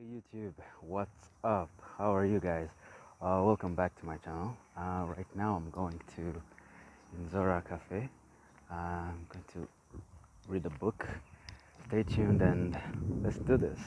Hey YouTube, what's up? How are you guys? Welcome back to my channel. Right now I'm going to Inzora Cafe. I'm going to read a book. Stay tuned and let's do this.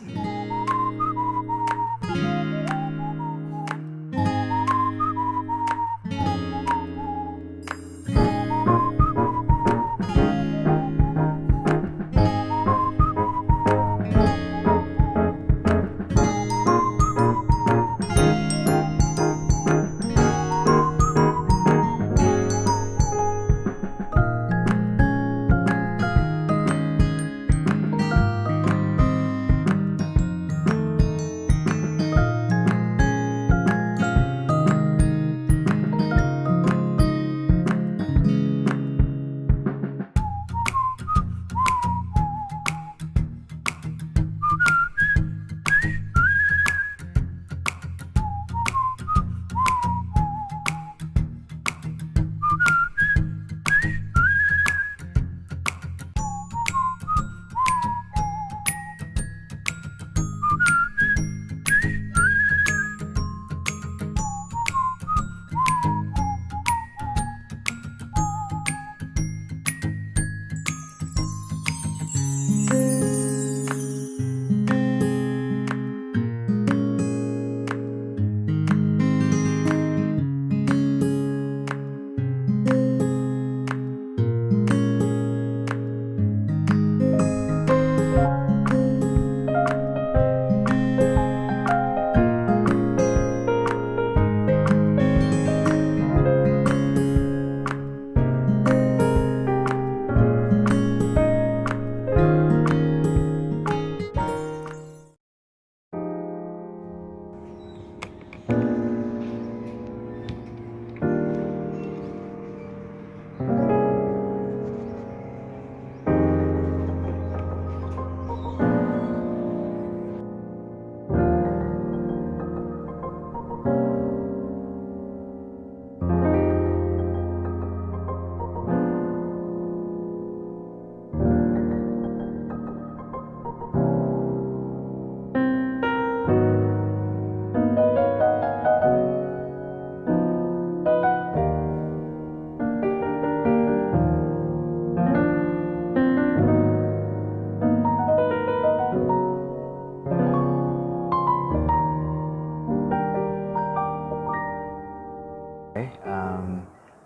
Okay,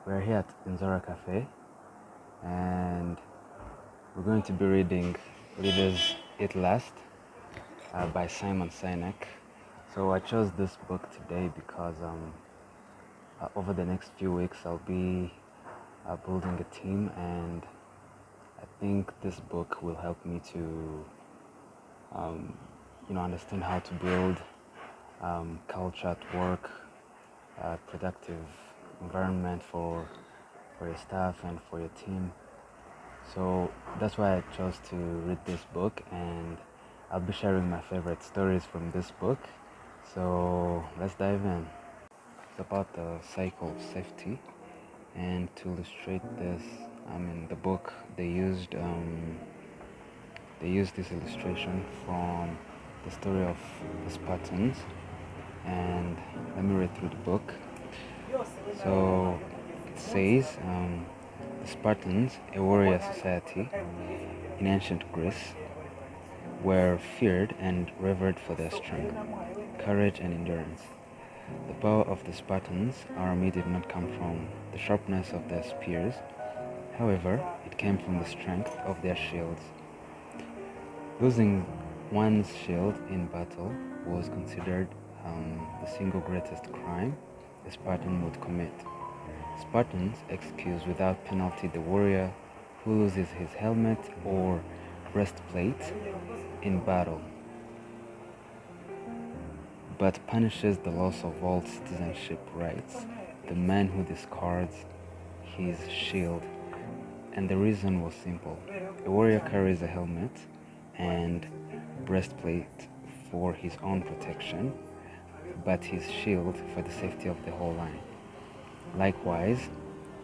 we're here at Inzora Cafe and we're going to be reading Readers Eat Last by Sinek. So I chose this book today because over the next few weeks I'll be building a team, and I think this book will help me to understand how to build culture at work, productive environment for your staff and for your team. So that's why I chose to read this book, and I'll be sharing my favorite stories from this book. So let's dive in. It's about the cycle of safety, and to illustrate this, the book they used this illustration from the story of the Spartans. And let me read through the book. So it says, the Spartans, a warrior society in ancient Greece, were feared and revered for their strength, courage, and endurance. The power of the Spartans' army did not come from the sharpness of their spears. However, it came from the strength of their shields. Losing one's shield in battle was considered the single greatest crime a Spartan would commit. Spartans excuse without penalty the warrior who loses his helmet or breastplate in battle, but punishes the loss of all citizenship rights the man who discards his shield. And the reason was simple. A warrior carries a helmet and breastplate for his own protection, but his shield for the safety of the whole line. Likewise,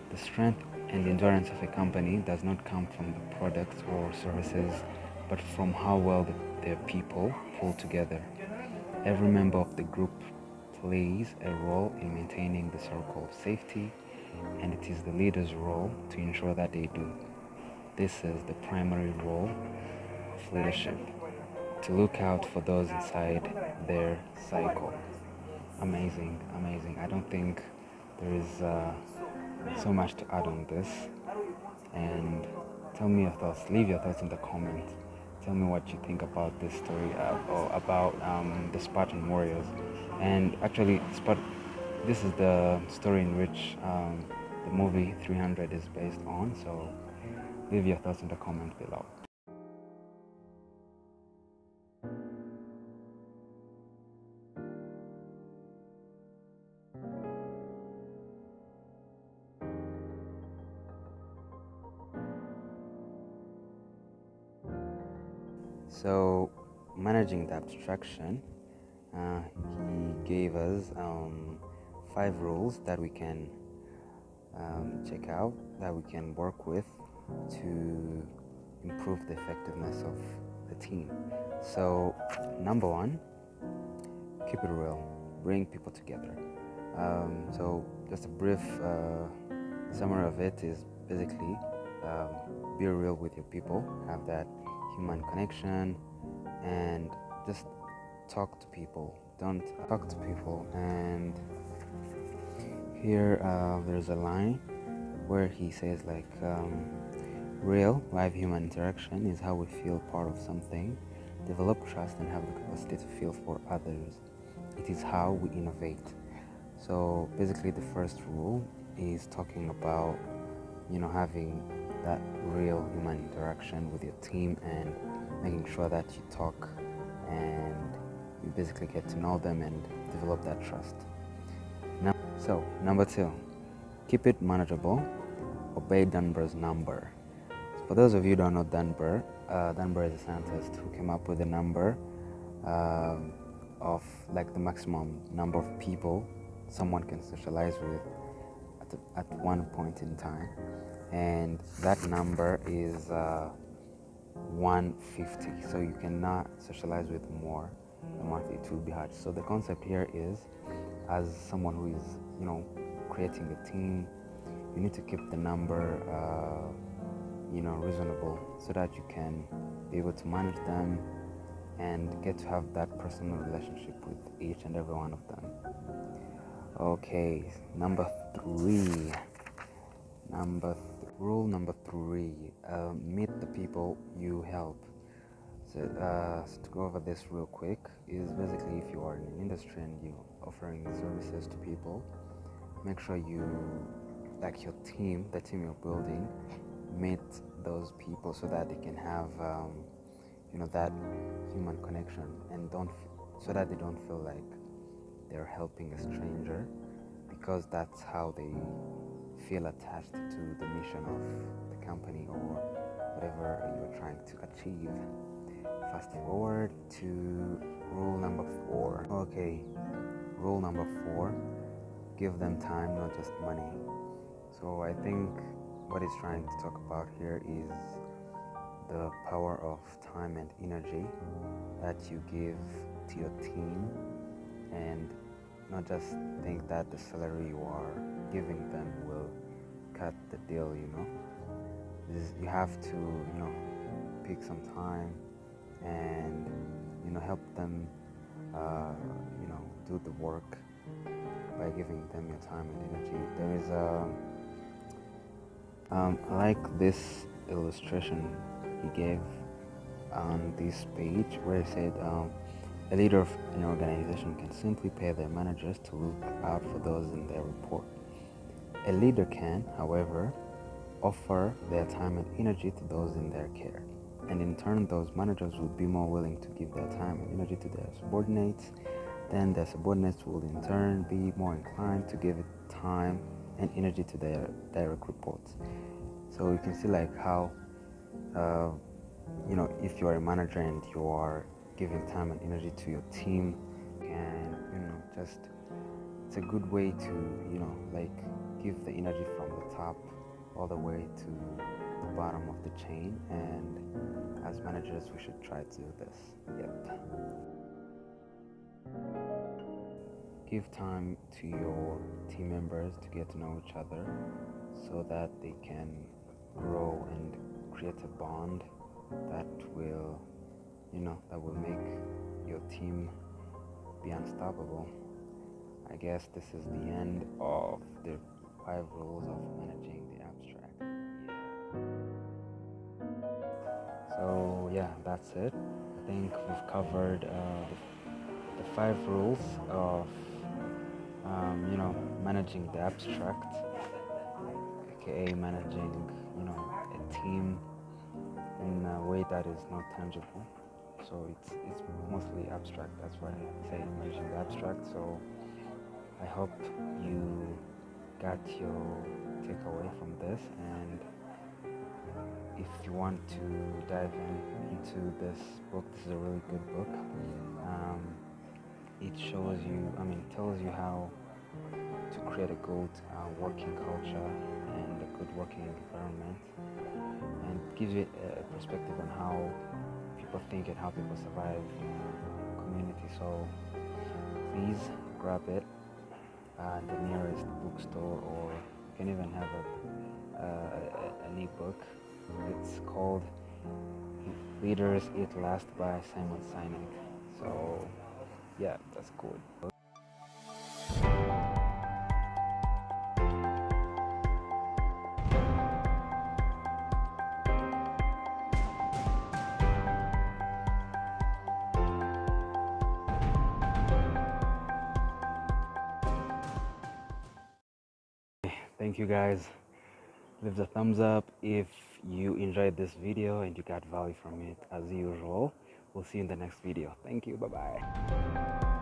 the strength and endurance of a company does not come from the products or services, but from how well their people pull together. Every member of the group plays a role in maintaining the circle of safety, and it is the leader's role to ensure that they do. This is the primary role of leadership, to look out for those inside their cycle. Amazing, amazing. I don't think there is so much to add on this. And tell me your thoughts. Leave your thoughts in the comments. Tell me what you think about this story or about the Spartan warriors. And actually, this is the story in which the movie 300 is based on. So leave your thoughts in the comments below. So, managing the abstraction, he gave us 5 rules that we can check out, that we can work with to improve the effectiveness of the team. So, number 1, keep it real, bring people together. So, just a brief summary of it is basically be real with your people, have that human connection, and just talk to people. Don't talk to people. And here there's a line where he says like real live human interaction is how we feel part of something, develop trust, and have the capacity to feel for others. It is how we innovate. So basically the first rule is talking about having that real human interaction with your team and making sure that you talk and you basically get to know them and develop that trust. So number 2, keep it manageable. Obey Dunbar's number. So for those of you who don't know Dunbar, Dunbar is a scientist who came up with a number of like the maximum number of people someone can socialize with at one point in time, and that number is 150. So you cannot socialize with more than 150. It will be hard. So the concept here is, as someone who is creating a team, you need to keep the number reasonable so that you can be able to manage them and get to have that personal relationship with each and every one of them. Okay, rule number 3, meet the people you help. So to go over this real quick is basically, if you are in an industry and you're offering services to people, make sure you, like your team, the team you're building, meet those people so that they can have that human connection, and so that they don't feel like they're helping a stranger, because that's how they feel attached to the mission of the company or whatever you're trying to achieve. Fast forward to rule number 4. Okay, rule number 4, give them time, not just money. So I think what he's trying to talk about here is the power of time and energy that you give to your team, and not just think that the salary you are giving them will cut the deal. You have to pick some time and help them do the work by giving them your time and energy. There is I like this illustration he gave on this page where he said a leader of an organization can simply pay their managers to look out for those in their report. A leader can, however, offer their time and energy to those in their care, and in turn those managers will be more willing to give their time and energy to their subordinates. Then their subordinates will in turn be more inclined to give time and energy to their direct reports. So you can see like how if you are a manager and you are giving time and energy to your team, and just it's a good way to give the energy from the top all the way to the bottom of the chain. And as managers we should try to do this. Yep. give time to your team members to get to know each other so that they can grow and create a bond that will, that will make your team be unstoppable. I guess this is the end of the 5 rules of managing the abstract. So yeah, that's it. I think we've covered the 5 rules of managing the abstract, aka managing a team in a way that is not tangible. So it's mostly abstract. That's why I say managing the abstract. So I hope you got your takeaway from this, and if you want to dive into this book, this is a really good book. It shows you, tells you how to create a good working culture and a good working environment, and gives you a perspective on how people think and how people survive in a community. So please grab it at the nearest bookstore, or you can even have an ebook. It's called Leaders Eat Last by Simon Sinek. So yeah, that's cool. Thank you guys. Leave the thumbs up if you enjoyed this video and you got value from it. As usual, we'll see you in the next video. Thank you. Bye bye.